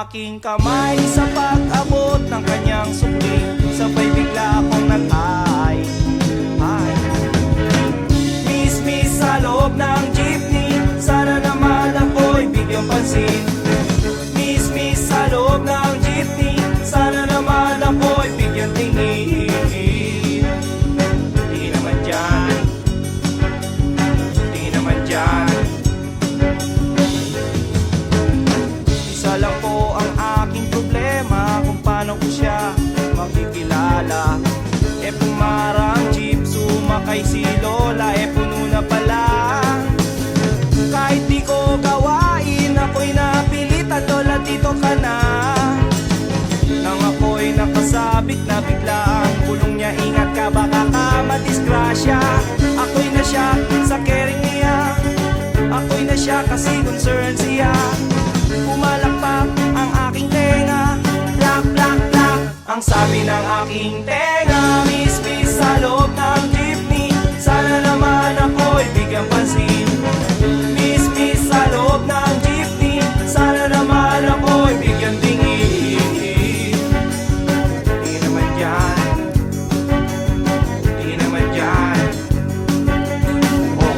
aking kamay sa pag-abot ng kanyang sukli. Sabay bigla akong nag-ay. Miss sa loob ng jeepney, sana naman ako'y bigyang pansin. Miss sa loob ng jeepney, sana naman ako'y bigyang tingin. Di naman dyan, di naman dyan. Isa lang po ang aking problema, kung paano ko siya makikilala. Pumarang jeep, sumakay si Lola, puno na pala. Kahit di ko gawain, ako'y napilitan, Lola dito ka na. Nang ako'y nakasabit na bigla ang bulong niya, ingat ka baka ka madisgrasya. Ako'y na siya sa caring niya, ako'y na siya kasi concern siya. Pumalakpak ang aking tenga, plak plak plak ang sabi ng aking tenga. Miss sa loob ng jeepney, sana naman ako'y bigyang pansin. Miss sa loob ng jeepney, sana naman ako'y bigyang tingin. Di naman dyan, di naman dyan. Oh.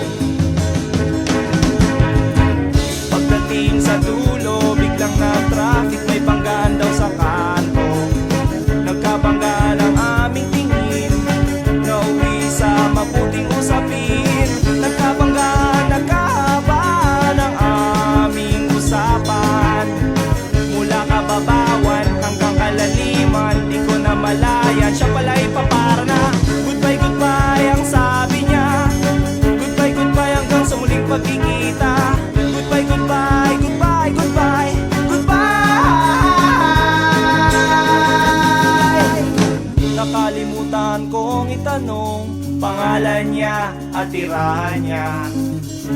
Pagdating sa dulo, biglang na-traffic, may banggaan daw sa kanto. Nagkabangga ng aming tingin, nauwi sa mabuting usapin. Nagkabangga, nagkahaba ng aming usapan. Mula kababawan hanggang kalaliman, di ko na malayan. Siya pala'y papara na, goodbye, goodbye ang sabi niya. Goodbye, goodbye hanggang sa muling pagkikita. Goodbye, goodbye, goodbye, goodbye, nakalimutan kong itanong pangalan niya at tirahan niya.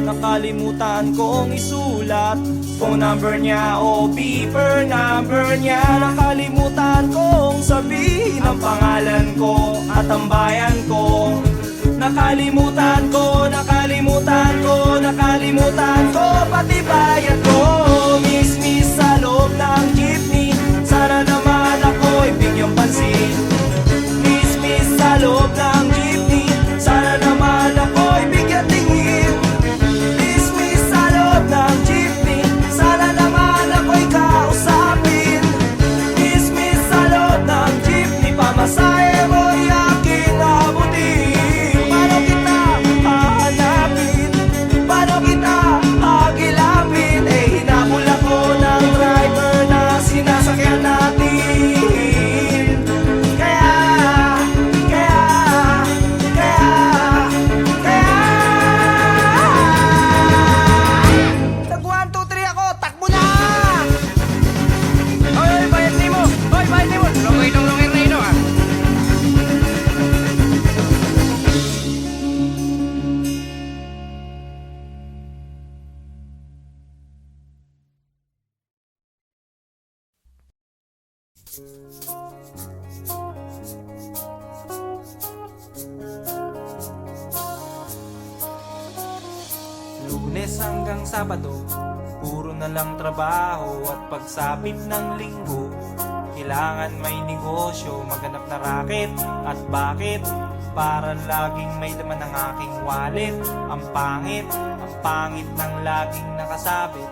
Nakalimutan kong isulat phone number niya o beeper number niya. Nakalimutan kong sabihin ang pangalan ko at ang bayan ko. Nakalimutan ko, nakalimutan ko, nakalimutan ko pati bayan ko. Miss sa loob ng jeepney, sana naman ako'y bigyang pansin. Sa loob ng jeepney, sana naman ako'y bigyan tingin. Miss sa loob ng jeepney, sana naman ako'y kausapin. Miss sa loob ng jeepney, pamasahe mo'y aking abutin. Paano kita hahanapin? Paano kita hagilapin? Hinabol ako ng driver na sinasakyan natin. Lunes hanggang Sabado, puro na lang trabaho. At pagsapit ng Linggo, kailangan may negosyo, maghanap na raket. At bakit? Para laging may laman ang aking wallet. Ang pangit ng laging nakasabit.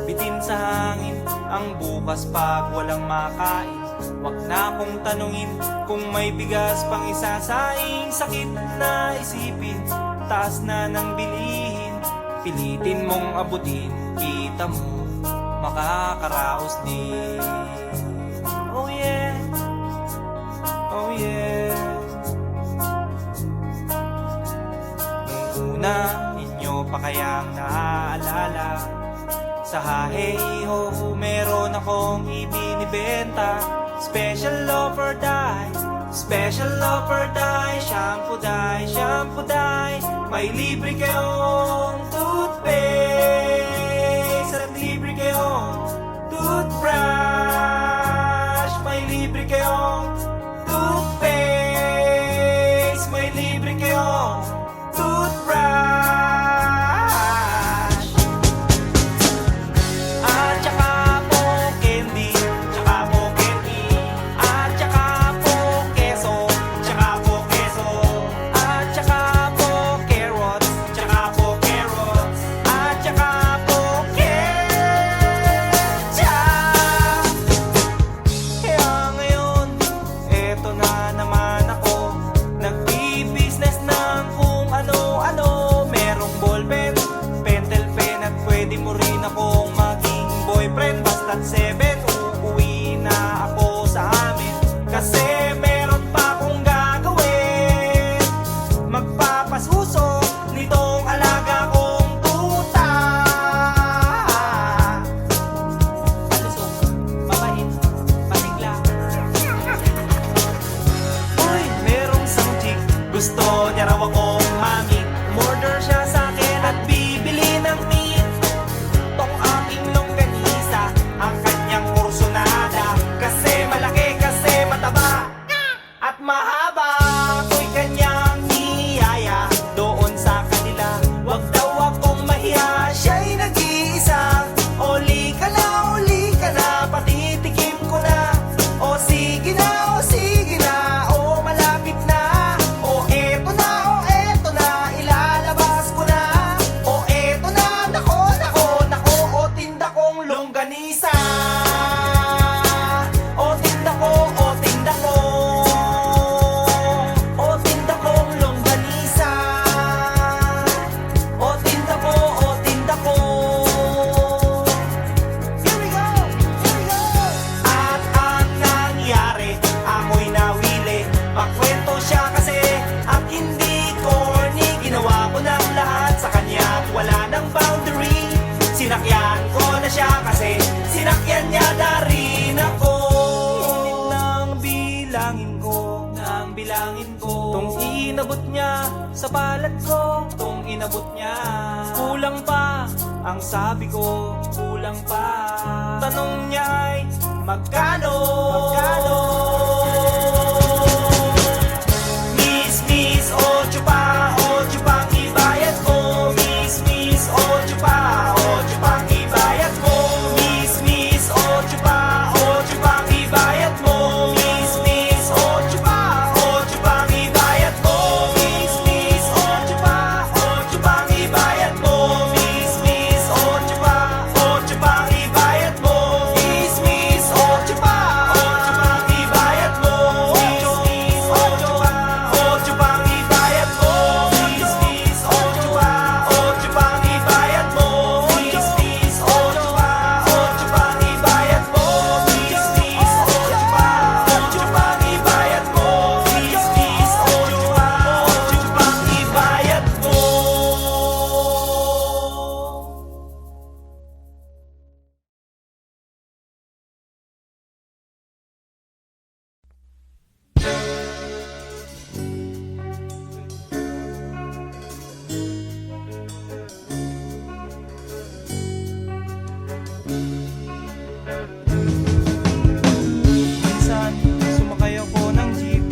Bitin sa hangin ang bukas pag walang makain. Wag na akong tanungin kung may bigas pang isasaing. Sakit na isipin, taas na ng bilihin. Pilitin mong abutin, kita mo makakaraos din. Oh yeah, oh yeah. Nung una, inyo pa kayang naaalala, sa Haheho meron akong ibinibenta. Special offer die, special offer die. Shampoo die, shampoo die. May libre kayong toothpaste at libre kayong toothbrush. May libre kayong toothpaste. May libre kayong toothbrush. At saka po candy. mahaba. Ako'y kanyang niyaya doon sa kanila. Wag daw akong mahiya, siya'y nag-iisa. Uli ka na, patitikim ko na. O sige na, o malapit na. O eto na, ilalabas ko na. O eto na, nako, o tinda kong longganisa. O tinda ko, o tinda ko. O tinda kong longganisa. O tinda ko, o tinda ko. Here we go, here we go. At ang nangyari, ako'y nawili. Makwento siya kasi at hindi corny. Ginawa ko ng lahat sa kanya at wala ng boundary. Sinakyan ko na siya kasi sinakyan niya na rin ako. Nang bilangin ko tong inabot niya sa balat ko, tong inabot niya. Kulang pa, ang sabi ko, kulang pa. Tanong niya ay magkano? Miss, ocho pa ang ibayad ko. Miss, ocho pa ang ibayad ko. Miss, ocho pa ang ibayad mo. Miss, ocho pa ang ibayad mo. Miss, ocho pa ang ibayad mo. Miss, ocho pa ang ibayad mo. Miss, ocho pa ang ibayad mo. Miss, ocho pa ang ibayad mo. Miss, ocho pa ang ibayad mo. Miss, ocho pa ang ibayad mo. Miss, ocho pa ang ibayad mo. Miss, ocho pa ang ibayad mo. Minsan, sumakay ako ng jeep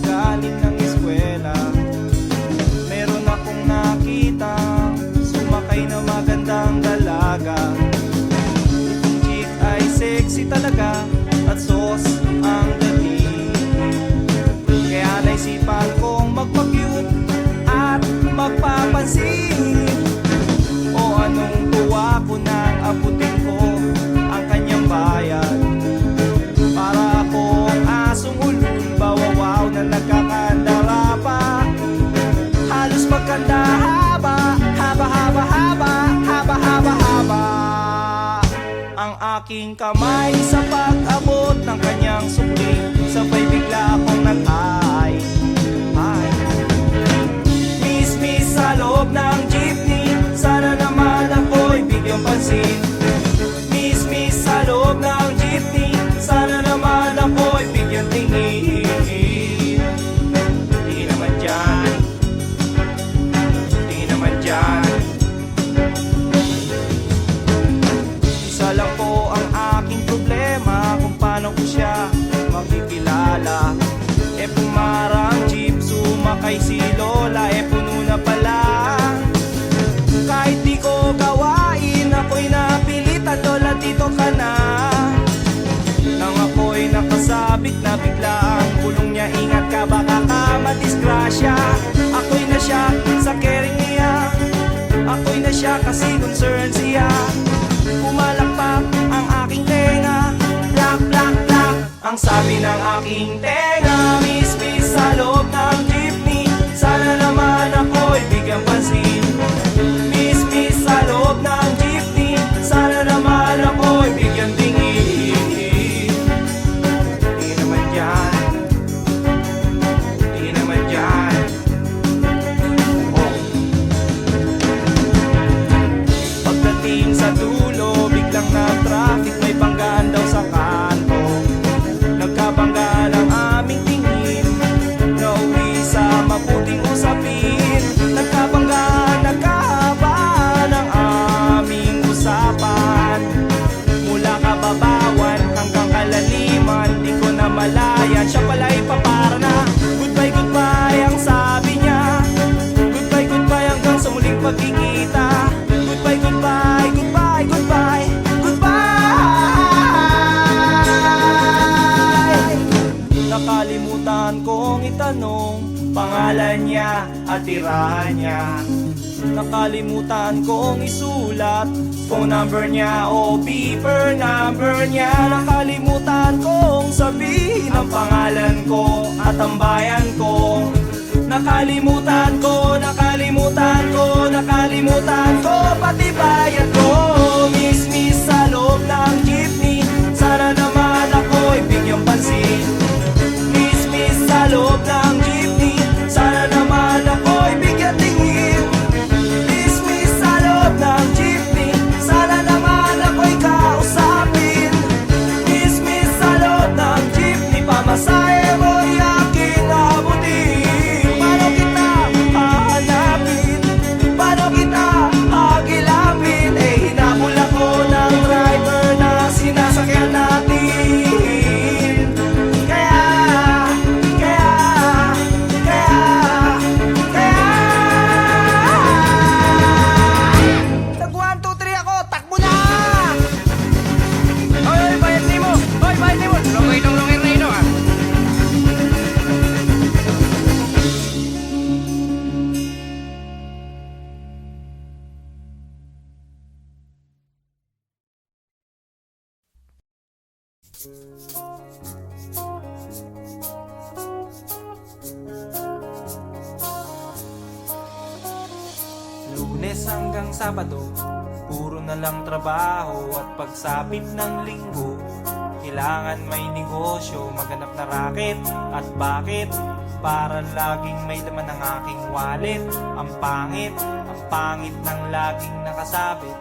galing ng eskwela. Meron akong nakita sumakay na magandang dalaga. Itong jeep ay sexy talaga at sos ang dating. Kaya naisipan kong magpa-cute at magpapansin. O anong tuwa ko nang abutin ko ang kanyang bayan. Para akong asong ulul, bawawaw na nagkakandara pa. Halos magkanda haba. Ang aking kamay sa pag-abot ng kanyang sukli, sabay bigla akong nag-ay. Miss, sa loob ng jeepney, sana naman ako'y bigyang pansin. Miss, sa loob ng jeepney, sana naman ako'y bigyang tingin. Di naman dyan. Isa lang po ang aking problema, kung paano ko siya makikilala. Pumarang jeep, sumakay si Lola, puno na pala. Kahit di ko gawain, ako'y napilitan, Lola, dito ka na. Nang ako'y nakasabit na bigla ang bulong niya, ingat ka, baka ka madisgrasya. Ako'y na siya sa caring niya, ako'y na siya kasi concerned siya. Pumalakpak ang aking tenga, plak, plak, plak, ang sabi ng aking tenga. Miss, sa loob ng jeepney, sana naman ako'y bigyang pansin. Miss, sa loob ng jeepney, sana naman ako'y bigyang tingin. Di naman dyan. Oh. Pagdating sa dulo, biglang na-traffic, may banggaan daw sa kanto. Nagkabangga lang aming Nakalimutan kong itanong pangalan niya at tirahan niya. Nakalimutan kong isulat phone number niya o beeper number niya. Nakalimutan kong sabihin ang pangalan ko at ang bayan ko. Nakalimutan ko, nakalimutan ko, nakalimutan ko pati bayan ko. Miss sa loob ng jeepney, sana naman ako'y bigyang pansin. Miss sa loob ng jeepney, sana naman ako'y bigyan tingin. Miss sa loob ng jeepney, sana naman ako'y kausapin. Miss sa loob ng jeepney, pamasahe mo'y aking abutin. Paano kita hahanapin? Paano kita hagilapin? Eh hinabol ako ng driver na sinasakyan natin. Kaya Tag 1, 2, 3 ako, takbo na! Oy, bayad ni mo! Oy, bayad ni mo! Lungay na ino ah! Lunes hanggang Sabado, puro na lang trabaho at pagsapit ng linggo, kailangan may negosyo, maghanap na raket. At bakit? Para laging may laman ng aking wallet. Ang pangit ng laging nakasabit.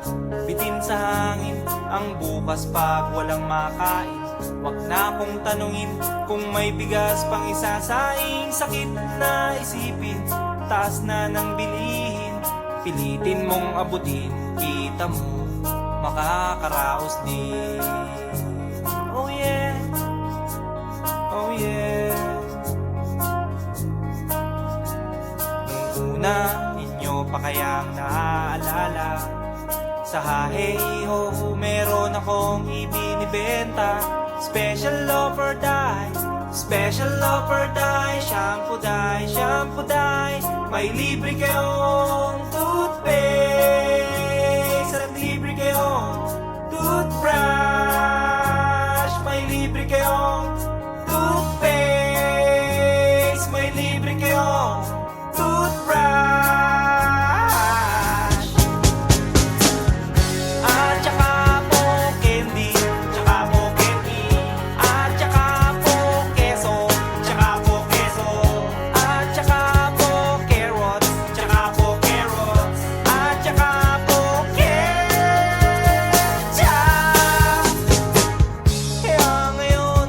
Bitin sa hangin ang bukas pag walang makain. Wag na akong tanungin kung may bigas pang isasaing. Sakit na isipin, taas na ng bilihin. Pilitin mong abutin, kita mo, makakaraos din. Oh yeah, oh yeah. Nung una, inyo pa kayang naaalala, sa haheho meron akong ibinibenta. Special offer die, special offer die. Shampoo die, shampoo die. May libre kayong toothpaste at libre kayong toothbrush. May libre kayong toothpaste. May libre kayong toothbrush. At saka po candy, tsaka po candy. At saka po keso, tsaka po keso. At saka po carrots, tsaka po carrots. At saka po ketchup. Kaya ngayon,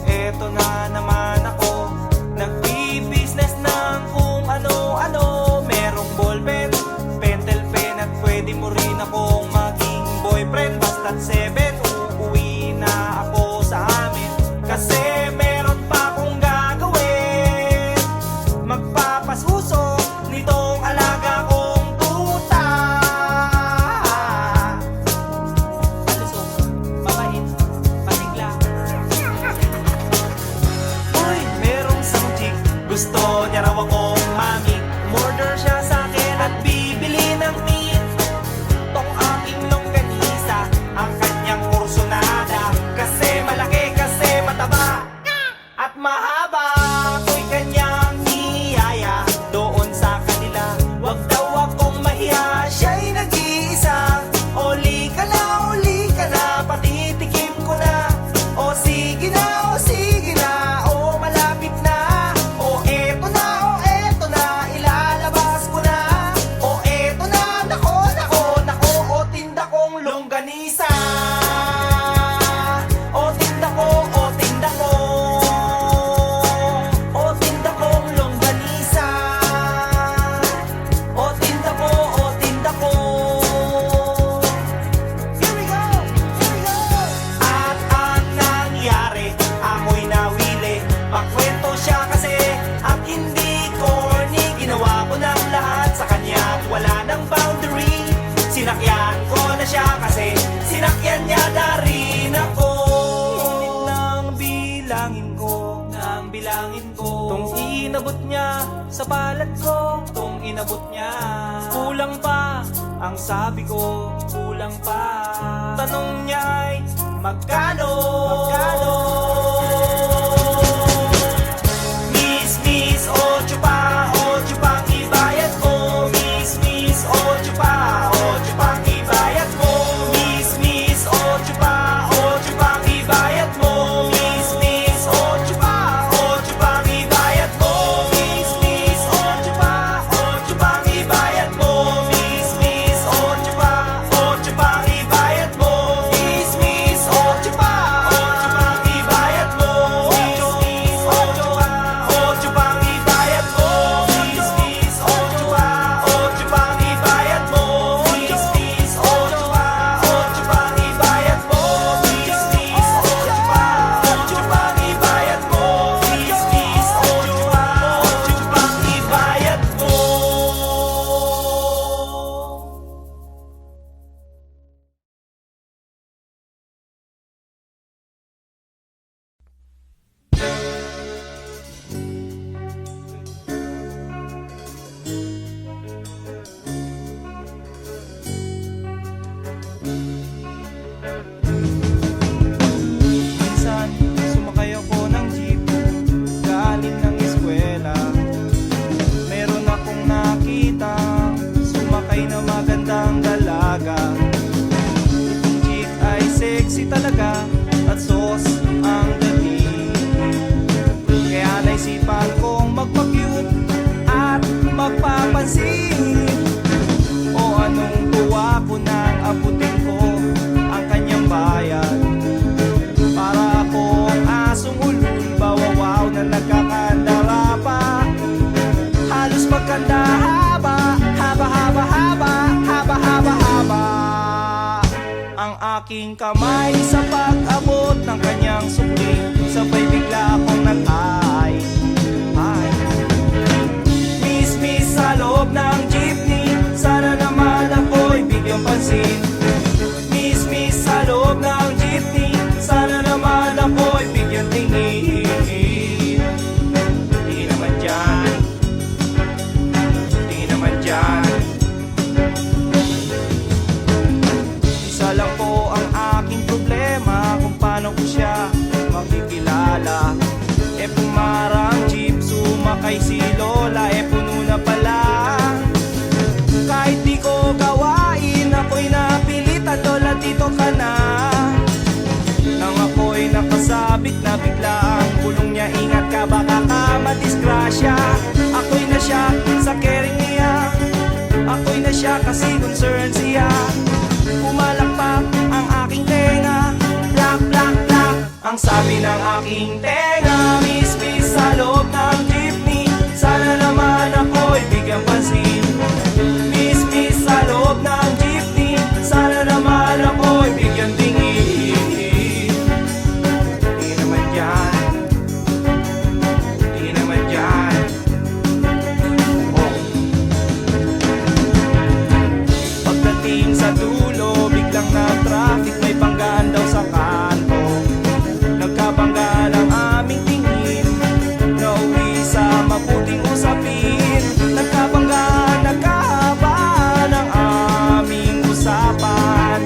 eto na naman ako, nagbi-business ng kung ano-ano. Merong ballpen, pentel pen, at pwede mo rin akong maging boyfriend. Basta't 7, uuwi na ako sa amin. Kasi meron pa akong gagawin. Magpapasuso nitong alaga kong tuta. Palusog, mabait, patigla. Uy, merong isang chick, gusto niya raw akong mami. Umorder siya sa akin at bibili ng meat. Tong aking longganisa, ang kanyang kursunada. Kasi malaki, kasi mataba at mahaba. Ako'y kanyang niyaya doon sa kanila. Wag daw akong mahiya, siya'y nag-iisa. Uli ka na, patitikim ko na. O sige na, o sige na, o malapit na. O eto na, o dalangin ko. Tong inabot niya sa palad ko, tong inabot niya. Kulang pa, ang sabi ko, kulang pa. Tanong niya ay, magkano? Magkano? Miss, 8 pa, 8 pang ibayad mo. Miss, 8 pa, 8 pang ibayad mo. Miss, 8 pa, 8 pang ibayad mo. Miss, 8 pa, 8 pang ibayad mo. Miss, 8 pa, 8 pang ibayad mo. Miss, 8 pa, 8 pang ibayad mo. Miss, 8 pa, 8 pang ibayad mo. Miss, 8 pa, 8 pang ibayad mo. Miss, 8 pa, 8 pang ibayad mo. Miss, 8 pa, 8 pang ibayad mo. Miss, 8 pa, 8 pang ibayad mo. Miss, 8 pa, 8 pang ibayad mo. Minsan, sumakay ako ng jeep, galing ng eskwela. Meron akong nakita, sumakay na magandang dalaga. Itong jeep ay sexy talaga, at sos ang dating. Kaya naisipan kong magpa-cute at magpapansin. O anong tuwa ko nang abutin ko ang kanyang bayan. Para akong asong ulul, bawawaw na nagkakandara pa. Halos magkanda haba, haba, haba, haba, haba, haba, haba. Ang aking kamay sa pag-abot ng kanyang sukli, sabay bigla akong nag-ay. Ay. Miss, sa loob ng jeepney, sana naman ako'y bigyang pansin. Miss, sa loob ng jeepney, sana naman ako'y bigyang tingin. Di naman dyan, di naman dyan. Isa lang po ang aking problema, kung paano ko siya makikilala. Pumarang jeep, sumakay si Lola, puno na pala. Kahit di ko gawain, ako'y napilitan, Lola, dito ka na. Nang ako'y nakasabit na, bigla ang bulong niya, ingat ka, baka ka madisgrasya. Ako'y na siya sa caring niya, ako'y na siya kasi concerned siya. Pumalakpak ang aking tenga, plak, plak, plak, ang sabi ng aking tenga. Miss, sa loob ng jeepney, sana naman ako'y bigyang pansin. Miss, sa loob ng jeepney, sana naman ako'y bigyang tingin. Di naman dyan, di naman dyan. Oh. Pagdating sa dulo, biglang na-traffic, may banggaan daw sa kanto. Nagkabangga ng aming tingin, nauwi sa mabuting usapin. Nagkabangga, nagkahaba ng aming usapan.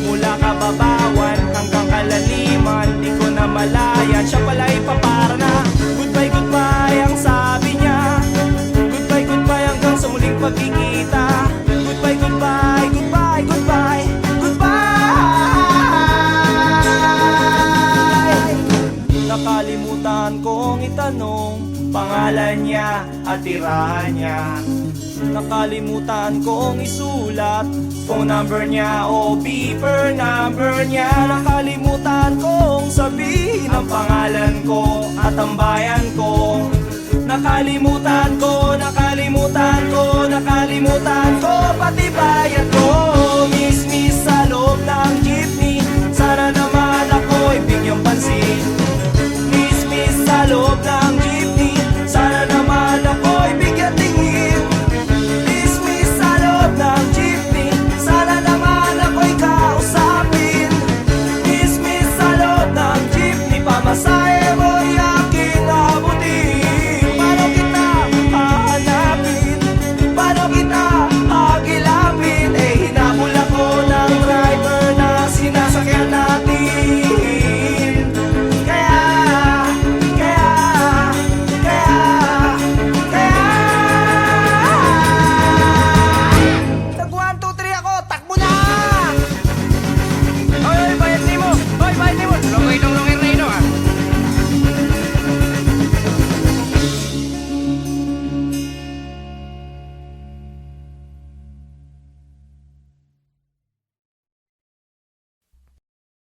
Mula kababawan hanggang kalaliman, di ko na malayan, siya pala'y papara na. Goodbye, goodbye ang sabi niya. Goodbye, goodbye hanggang sa muling pagkikita. Goodbye, goodbye, goodbye, goodbye, goodbye. Nakalimutan kong itanong pangalan niya at tirahan niya. Nakalimutan kong isulat phone number niya o beeper number niya. Nakalimutan kong sabihin ang pangalan ko at ang bayan ko. Nakalimutan ko, nakalimutan ko, nakalimutan ko, pati bayan ko.